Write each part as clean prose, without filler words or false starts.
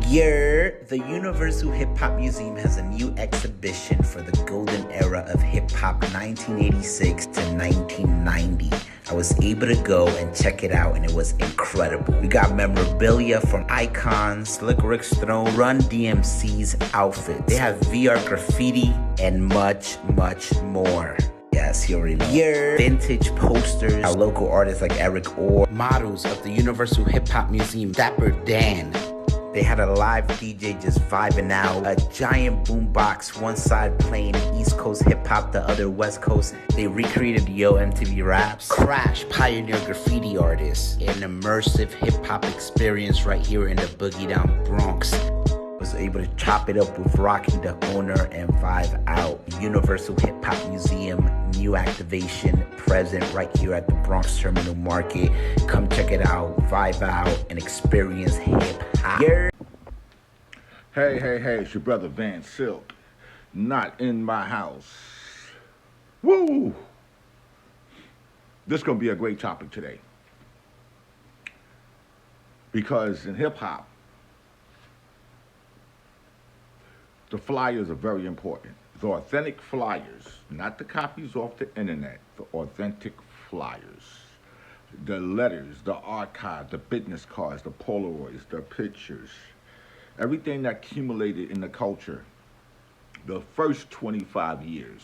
The Universal Hip Hop Museum has a new exhibition for the golden era of hip hop 1986 to 1990. I was able to go and check it out and it was incredible. We got memorabilia from icons, Slick Rick's Throne, Run DMC's outfit. They have VR graffiti and much, much more. Yes, you already know. Vintage posters, our local artists like Eric Orr, models of the Universal Hip Hop Museum, Dapper Dan. They had a live DJ just vibing out, a giant boombox, one side playing East Coast hip hop, the other West Coast. They recreated Yo MTV Raps, Crash, pioneer graffiti artist, an immersive hip hop experience right here in the Boogie Down Bronx. Was able to chop it up with Rocky, the owner, and vibe out. Universal Hip Hop Museum, new activation, present right here at the Bronx Terminal Market. Come check it out, vibe out, and experience hip hop. Hey, it's your brother Van Silk. Not in my house. Woo! This is going to be a great topic today. Because in hip hop, the flyers are very important. The authentic flyers, not the copies off the internet, the authentic flyers. The letters, the archive, the business cards, the Polaroids, the pictures, everything that accumulated in the culture the first 25 years.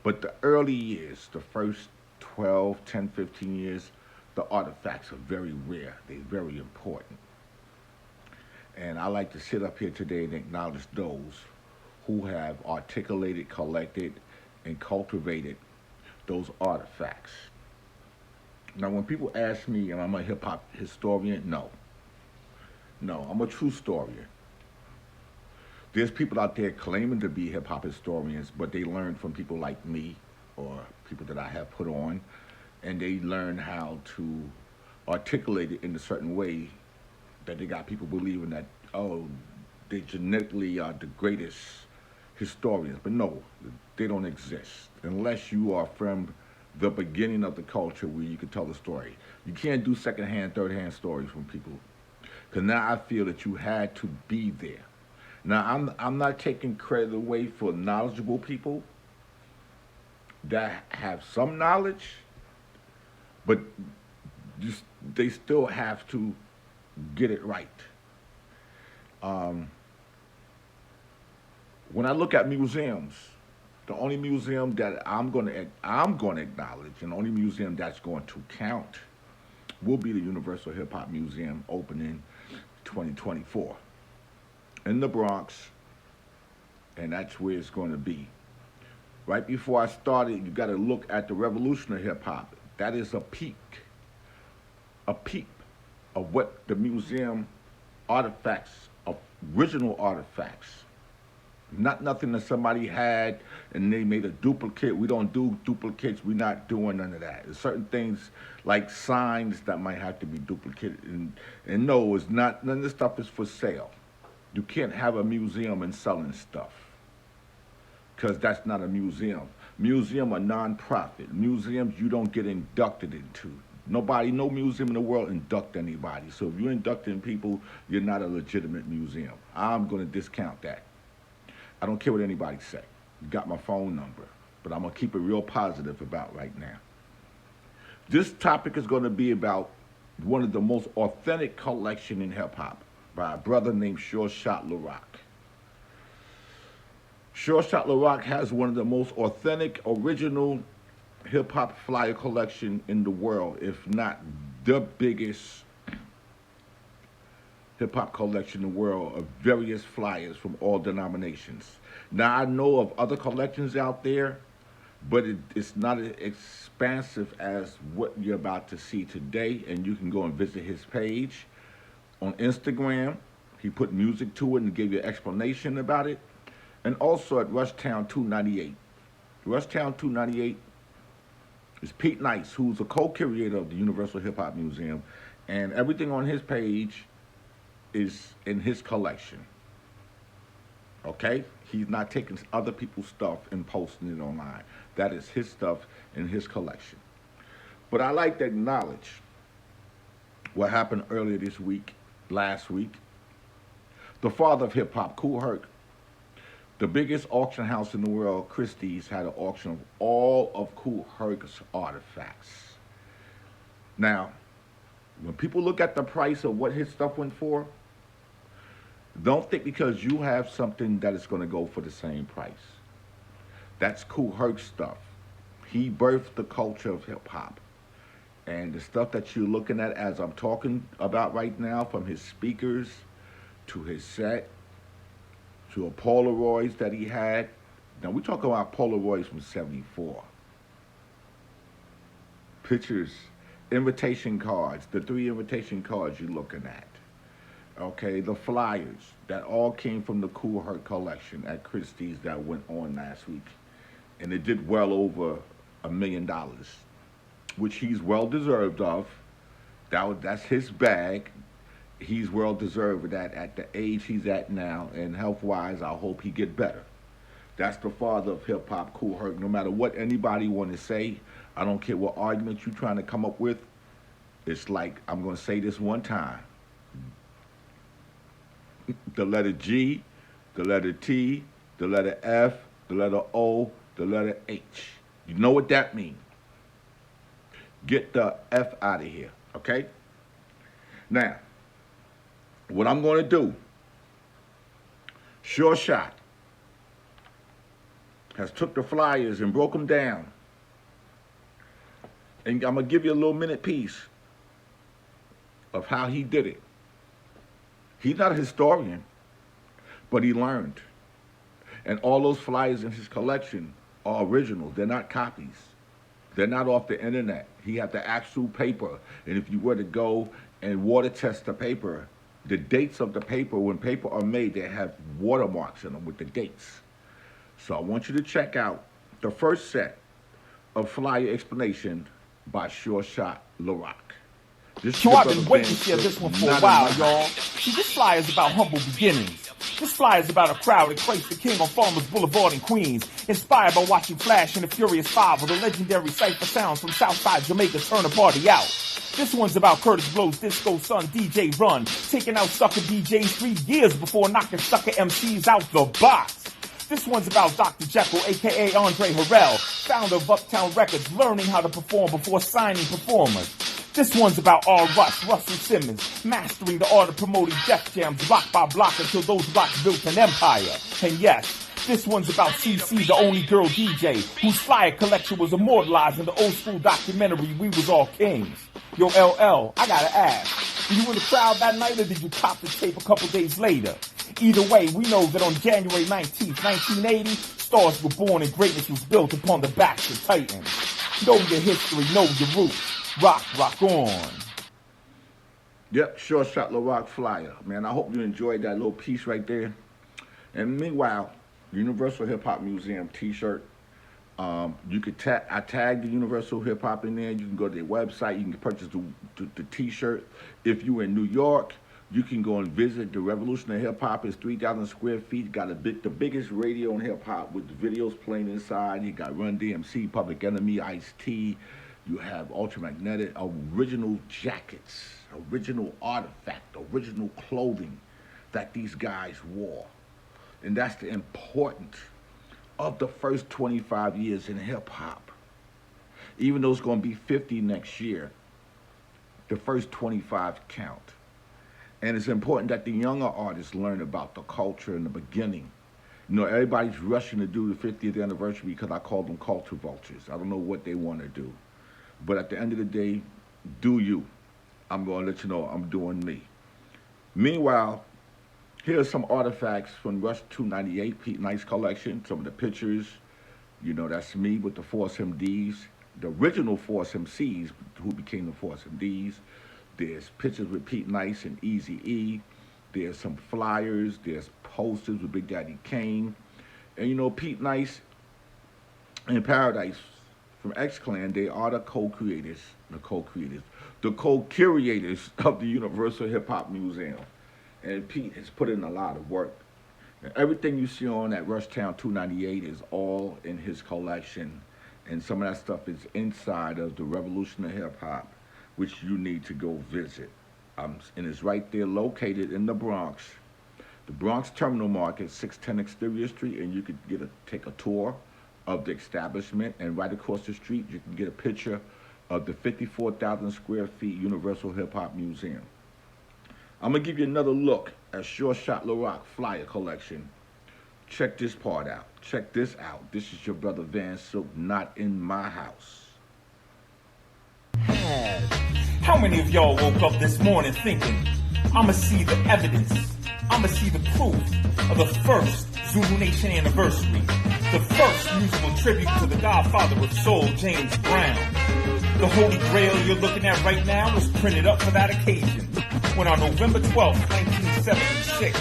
But the early years, the first 12, 10, 15 years, the artifacts are very rare. They're very important. And I like to sit up here today and acknowledge those who have articulated, collected, and cultivated those artifacts. Now, when people ask me, am I a hip-hop historian? No, I'm a true historian. There's people out there claiming to be hip-hop historians, but they learn from people like me or people that I have put on, and they learn how to articulate it in a certain way that they got people believing that, oh, they genetically are the greatest historians. But no, they don't exist unless you are from the beginning of the culture where you can tell the story. You can't do secondhand, third-hand stories from people. Because now I feel that you had to be there. Now, I'm not taking credit away for knowledgeable people that have some knowledge, but they still have to get it right. When I look at museums, the only museum that I'm going to acknowledge, and the only museum that's going to count, will be the Universal Hip Hop Museum, opening 2024 in the Bronx, and that's where it's going to be. Right before I started, you got to look at the revolution of hip hop. That is a peep of what the museum artifacts, original artifacts, not nothing that somebody had and they made a duplicate. We don't do duplicates. We're not doing none of that. There's certain things like signs that might have to be duplicated. And no, it's not. None of this stuff is for sale. You can't have a museum and selling stuff, because that's not a museum. Museum are non-profit. Museums you don't get inducted into. No museum in the world induct anybody. So if you're inducting people, you're not a legitimate museum. I'm going to discount that. I don't care what anybody say. You got my phone number, but I'm going to keep it real positive about right now. This topic is going to be about one of the most authentic collection in hip-hop by a brother named SHA'ROCK. SHA'ROCK has one of the most authentic, original hip-hop flyer collection in the world, if not the biggest hip-hop collection in the world of various flyers from all denominations. Now, I know of other collections out there, but it's not as expansive as what you're about to see today, and you can go and visit his page on Instagram. He put music to it and gave you an explanation about it. And also at Rushtown 298. Rushtown 298 is Pete Nice, who's a co-curator of the Universal Hip Hop Museum, and everything on his page is in his collection. Okay? He's not taking other people's stuff and posting it online. That is his stuff in his collection. But I like to acknowledge what happened earlier this week, last week, The father of hip hop, Kool Herc, the biggest auction house in the world, Christies, had an auction of all of Kool Herc's artifacts. Now, when people look at the price of what his stuff went for, don't think because you have something that it's going to go for the same price. That's Kool Herc's stuff. He birthed the culture of hip hop. And the stuff that you're looking at as I'm talking about right now, from his speakers to his set to a Polaroids that he had. Now we're talking about Polaroids from '74. Pictures, invitation cards, the 3 invitation cards you're looking at. Okay, the flyers that all came from the Kool Herc collection at Christie's that went on last week. And it did well over $1 million, which he's well deserved of. That's his bag. He's well deserved of that at the age he's at now, and health-wise, I hope he get better. That's the father of hip-hop, Kool Herc. No matter what anybody want to say, I don't care what argument you're trying to come up with. It's like, I'm going to say this one time. The letter G, the letter T, the letter F, the letter O, the letter H. You know what that means. Get the F out of here, okay? Now, what I'm going to do, Sure Shot has took the flyers and broke them down. And I'm going to give you a little minute piece of how he did it. He's not a historian, but he learned. And all those flyers in his collection are originals. They're not copies. They're not off the internet. He had the actual paper. And if you were to go and water test the paper, the dates of the paper, when paper are made, they have watermarks in them with the dates. So I want you to check out the first set of flyer explanation by Sure Shot SHA'ROCK. So I've been waiting to share this one for a while, y'all. See, this flyer is about humble beginnings. This flyer is about a crowd that placed the king on Farmers Boulevard in Queens, inspired by watching Flash and the Furious Five, or the legendary Cypher Sounds from Southside Jamaica turn a party out. This one's about Curtis Blow's Disco Son DJ Run, taking out sucker DJs 3 years before knocking sucker MCs out the box. This one's about Dr. Jekyll, a.k.a. Andre Harrell, founder of Uptown Records, learning how to perform before signing performers. This one's about R. Russ, Russell Simmons, mastering the art of promoting Def Jams block by block until those blocks built an empire. And yes, this one's about CC, the only girl DJ, whose flyer collection was immortalized in the old school documentary We Was All Kings. Yo, LL, I gotta ask, were you in the crowd that night or did you cop the tape a couple days later? Either way, we know that on January 19th, 1980, stars were born and greatness was built upon the backs of titans. Know your history, know your roots. Rock on. Yep, Sure Shot SHA'ROCK flyer. Man, I hope you enjoyed that little piece right there. And meanwhile, Universal Hip Hop Museum t-shirt. You could I tagged the Universal Hip Hop in there. You can go to their website. You can purchase the t-shirt. If you're in New York, you can go and visit the Revolution of Hip Hop. It's 3,000 square feet. Got the biggest radio in hip hop with the videos playing inside. You got Run DMC, Public Enemy, Ice-T. You have ultramagnetic, original jackets, original artifact, original clothing that these guys wore. And that's the importance of the first 25 years in hip hop. Even though it's going to be 50 next year, the first 25 count. And it's important that the younger artists learn about the culture in the beginning. You know, everybody's rushing to do the 50th anniversary because I call them culture vultures. I don't know what they want to do. But at the end of the day, do you. I'm going to let you know I'm doing me. Meanwhile, here's some artifacts from Rush 298, Pete Nice collection. Some of the pictures, you know, that's me with the Force MDs, the original Force MCs who became the Force MDs. There's pictures with Pete Nice and Eazy-E. There's some flyers. There's posters with Big Daddy Kane. And, you know, Pete Nice and Paradise from X-Clan, they are the co-curators of the Universal Hip Hop Museum. And Pete has put in a lot of work. And everything you see on that Rushtown 298 is all in his collection. And some of that stuff is inside of the Revolution of Hip Hop, which you need to go visit. And it's right there located in the Bronx, The Bronx Terminal Market, 610 Exterior Street, and you could take a tour of the establishment. And right across the street, you can get a picture of the 54,000 square feet Universal Hip Hop Museum. I'm gonna give you another look at SHA'ROCK flyer collection. Check this part out. Check this out. This is your brother Van Silk, not in my house. How many of y'all woke up this morning thinking, I'ma see the evidence, I'ma see the proof of the first Zulu Nation anniversary, the first musical tribute to the godfather of soul, James Brown. The Holy Grail you're looking at right now was printed up for that occasion, when on November 12th, 1976,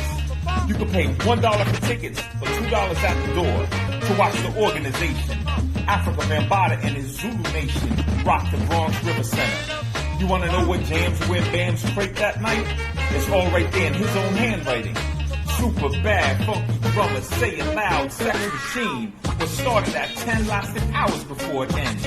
you could pay $1 for tickets or $2 at the door to watch the organization, Africa Bambaataa and his Zulu Nation, rock the Bronx River Center. You want to know what jams where bands scraped that night? It's all right there in his own handwriting. Super bad, funky drummer, say it loud, sex machine was started at 10, lasted hours before it ended.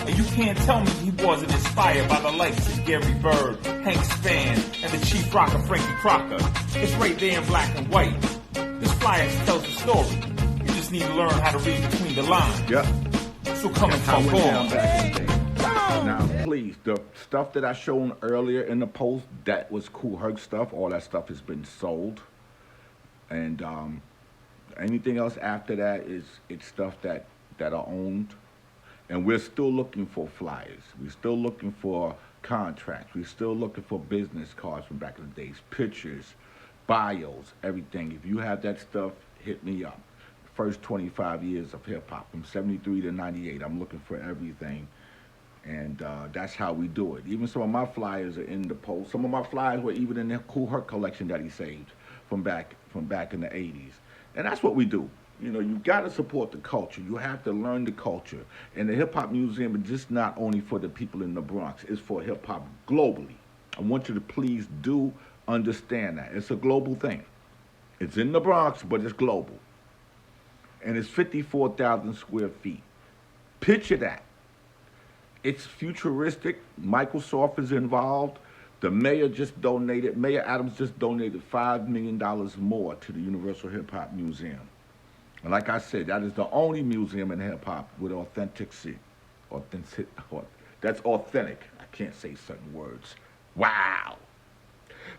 And you can't tell me he wasn't inspired by the likes of Gary Bird, Hank Spann, and the chief rocker Frankie Crocker. It's right there in black and white. This flyer tells the story. You just need to learn how to read between the lines. Yep. So come and talk on. Now, please, the stuff that I showed earlier in the post, that was Kool Herc stuff. All that stuff has been sold. And anything else after that it's stuff that are owned. And we're still looking for flyers. We're still looking for contracts. We're still looking for business cards from back in the days, pictures, bios, everything. If you have that stuff, hit me up. First 25 years of hip-hop, from 73 to 98, I'm looking for everything. And that's how we do it. Even some of my flyers are in the post. Some of my flyers were even in the Kool Herc collection that he saved from back in the 80s. And that's what we do. You know, you got to support the culture. You have to learn the culture. And the Hip Hop Museum is just not only for the people in the Bronx. It's for hip hop globally. I want you to please do understand that. It's a global thing. It's in the Bronx, but it's global. And it's 54,000 square feet. Picture that. It's futuristic. Microsoft is involved. The mayor just donated, Mayor Adams just donated $5 million more to the Universal Hip Hop Museum. And like I said, that is the only museum in hip hop with authenticity. That's authentic. I can't say certain words. Wow.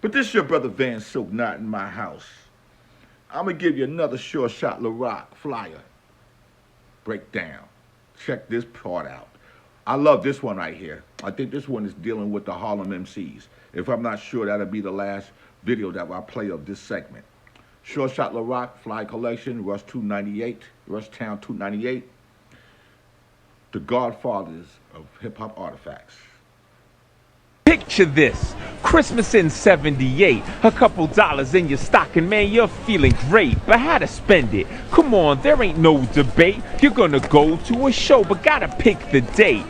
But this is your brother Van Silk, not in my house. I'm going to give you another SHA'ROCK flyer breakdown. Check this part out. I love this one right here. I think this one is dealing with the Harlem MCs. If I'm not sure, that'll be the last video that I play of this segment. SHA'ROCK Fly Collection, Rush 298, Rushtown 298. The godfathers of hip-hop artifacts. Picture this, Christmas in 78, a couple dollars in your stocking, man, you're feeling great, but how to spend it? Come on, there ain't no debate, you're gonna go to a show, but gotta pick the date.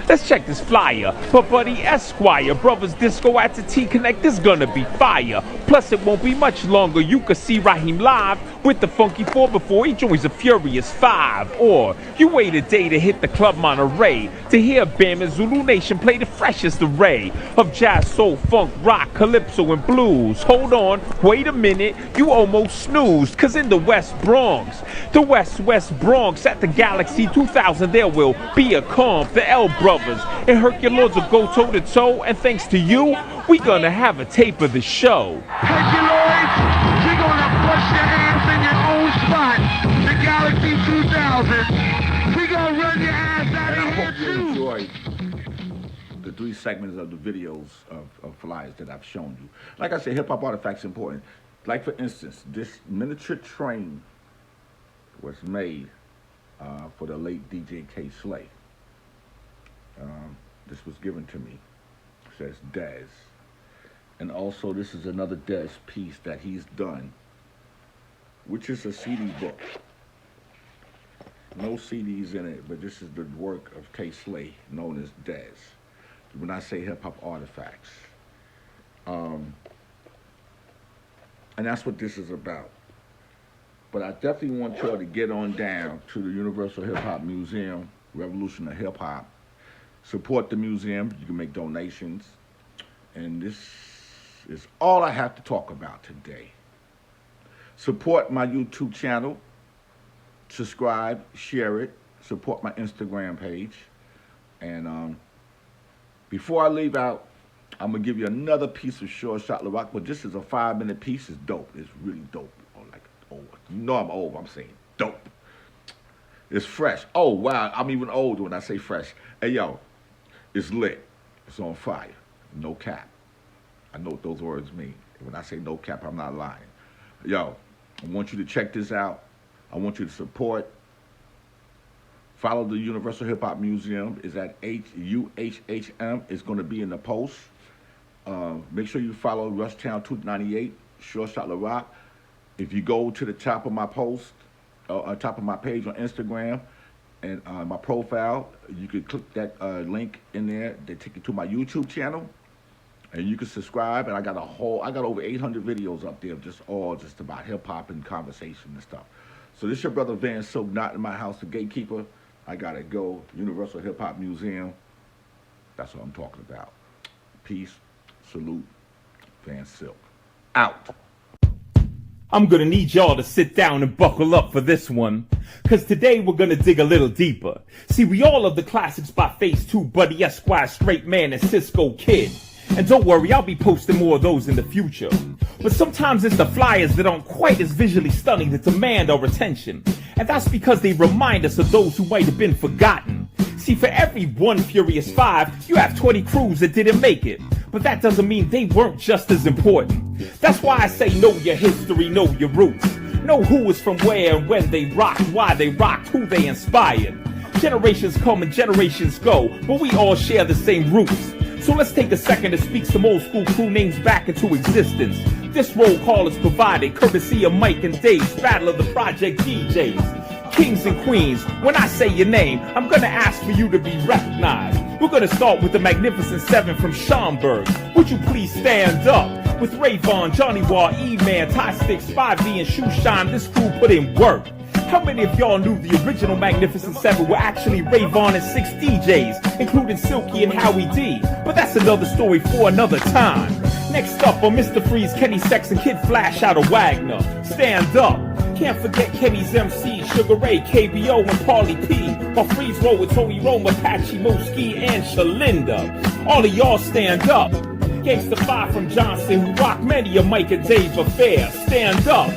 Let's check this flyer. For Buddy Esquire, Brothers Disco at the T-Connect is gonna be fire. Plus it won't be much longer, you can see Raheem live with the Funky 4 before he joins the Furious 5. Or you wait a day to hit the Club Monterey to hear Bam and Zulu Nation play the freshest array of jazz, soul, funk, rock, calypso, and blues. Hold on, wait a minute, you almost snoozed, cause in the West Bronx, the West Bronx at the Galaxy 2000, there will be a comp. The L Brothers and Herculoids will go toe to toe, and thanks to you, we gonna have a tape of the show. Herculoids, we gonna bust your ass in your own spot, the Galaxy 2000. We gonna run your ass out And I of here hope you too. enjoyed the 3 segments of the videos of flyers that I've shown you. Like I said, hip-hop artifacts important. Like for instance, this miniature train was made for the late DJ K. Slay. This was given to me. It says Dez. And also this is another Dez piece that he's done, which is a CD book. No CDs in it, but this is the work of K. Slay, known as Dez. When I say hip-hop artifacts. And that's what this is about. But I definitely want y'all to get on down to the Universal Hip Hop Museum, Revolution of Hip Hop. Support the museum. You can make donations. And this is all I have to talk about today. Support my YouTube channel. Subscribe, share it. Support my Instagram page. And before I leave out, I'm going to give you another piece of SHA'ROCK, but this is a 5-minute piece. It's dope. It's really dope. You know I'm old. I'm saying dope. It's fresh. Oh, wow. I'm even old when I say fresh. Hey, yo, it's lit. It's on fire. No cap. I know what those words mean. When I say no cap, I'm not lying. Yo, I want you to check this out. I want you to support. Follow the Universal Hip Hop Museum. It's at UHHM. It's going to be in the post. Make sure you follow Rushtown 298, SHA'ROCK. If you go to the top of my post, top of my page on Instagram, and my profile, you can click that link in there. They take you to my YouTube channel, and you can subscribe. And I got over 800 videos up there, just about hip hop and conversation and stuff. So this your brother Van Silk, not in my house, the gatekeeper. I gotta go. Universal Hip Hop Museum. That's what I'm talking about. Peace, salute, Van Silk. Out. I'm gonna need y'all to sit down and buckle up for this one. Cause today we're gonna dig a little deeper. See, we all love the classics by Phase 2, Buddy Esquire, Straight Man, and Cisco Kid. And don't worry, I'll be posting more of those in the future. But sometimes it's the flyers that aren't quite as visually stunning that demand our attention. And that's because they remind us of those who might have been forgotten. See, for every one Furious 5, you have 20 crews that didn't make it. But that doesn't mean they weren't just as important. That's why I say know your history, know your roots. Know who was from where and when they rocked, why they rocked, who they inspired. Generations come and generations go, but we all share the same roots. So let's take a second to speak some old school crew names back into existence. This roll call is provided courtesy of Mike and Dave's Battle of the Project DJs. Kings and queens, when I say your name, I'm gonna ask for you to be recognized. We're gonna start with the Magnificent Seven from Schaumburg. Would you please stand up? With Rayvon, Johnny Wah, E-Man, Ty Sticks, 5V, and Shoe Shine, this crew put in work. How many of y'all knew the original Magnificent Seven were actually Rayvon and 6 DJs, including Silky and Howie D? But that's another story for another time. Next up are Mr. Freeze, Kenny Sex, and Kid Flash out of Wagner. Stand up. Can't forget Kenny's MC, Sugar Ray, KBO, and Paulie P. While Freeze roll with Tony Roma, Apache, Moski, and Shalinda. All of y'all stand up. Gangsta 5 from Johnson, who rock many a Mike and Dave affair. Stand up.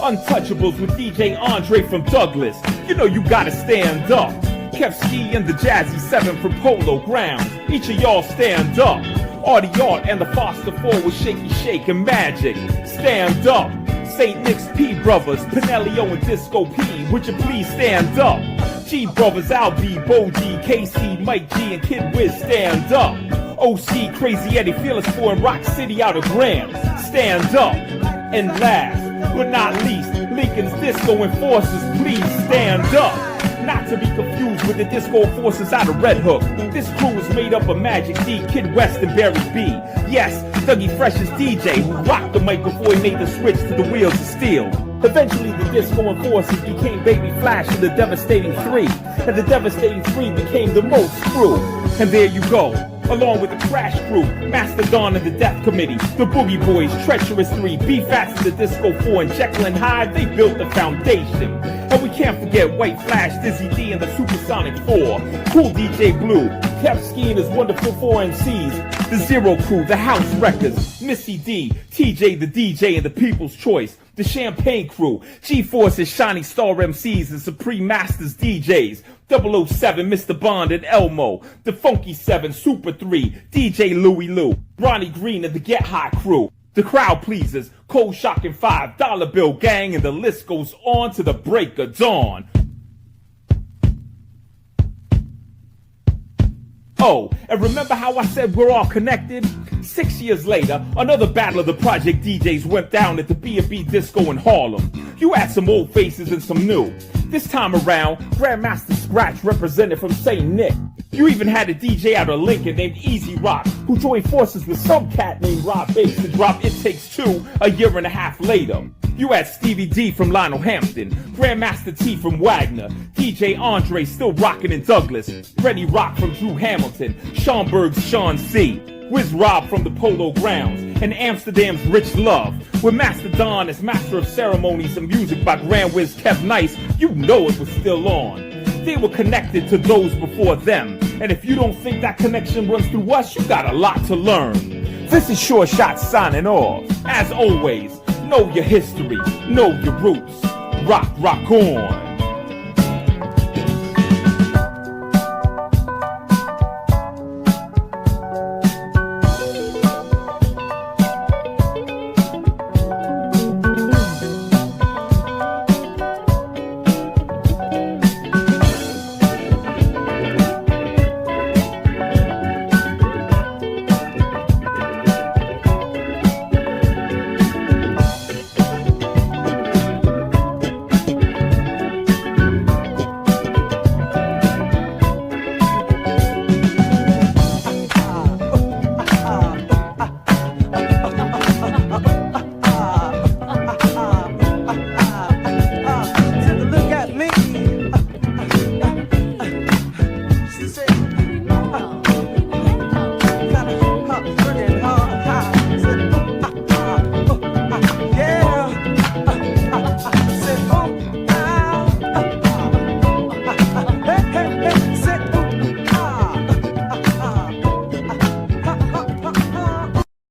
Untouchables with DJ Andre from Douglas. You know you gotta stand up. Kevski and the Jazzy 7 from Polo Grounds. Each of y'all stand up. Artie Art and the Foster 4 with Shaky Shake and Magic. Stand up. St. Nick's P Brothers, Pinelio and Disco P. Would you please stand up? G Brothers, Albi, Bo G, KC, Mike G, and Kid Wiz, stand up. OC, Crazy Eddie, Fearless 4, and Rock City out of Graham. Stand up. And last but not least, Lincoln's Disco Enforcers, please stand up. Not to be confused with the Disco Enforcers out of Red Hook. This crew is made up of Magic D, Kid West, and Barry B. Yes, Dougie Fresh's DJ, who rocked the mic before he made the switch to the Wheels of Steel. Eventually, the Disco Enforcers became Baby Flash and the Devastating 3. And the Devastating 3 became the Most Crew. And there you go. Along with the Crash Crew, Mastodon and the Death Committee, the Boogie Boys, Treacherous 3, B-Fats and the Disco 4, and Jekyll and Hyde, they built the foundation. And we can't forget White Flash, Dizzy D, and the Supersonic 4, Cool DJ Blue, Kevski and his wonderful 4 MCs, the Zero Crew, the House Wreckers, Missy D, TJ the DJ and the People's Choice, the Champagne Crew, G-Force's Shiny Star MCs and Supreme Masters DJs, 007, Mr. Bond and Elmo, the Funky 7, Super 3, DJ Louie Lou, Ronnie Green and the Get High Crew, the Crowd Pleasers, Cold Shock and $5 Bill Gang, and the list goes on to the break of dawn. Oh, and remember how I said we're all connected? 6 years later, another Battle of the Project DJs went down at the B&B Disco in Harlem. You had some old faces and some new. This time around, Grandmaster Scratch represented from St. Nick. You even had a DJ out of Lincoln named Easy Rock, who joined forces with some cat named Rob Bates to drop It Takes Two a year and a half later. You had Stevie D from Lionel Hampton, Grandmaster T from Wagner, DJ Andre still rocking in Douglas, Freddie Rock from Drew Hamilton, Schaumburg's Sean C, Wiz Rob from the Polo Grounds, and Amsterdam's rich love. With Master Don as master of ceremonies and music by Grand Wiz Kev Nice, you know it was still on. They were connected to those before them, and if you don't think that connection runs through us, you got a lot to learn. This is Sure Shot signing off. As always, know your history, know your roots. Rock on.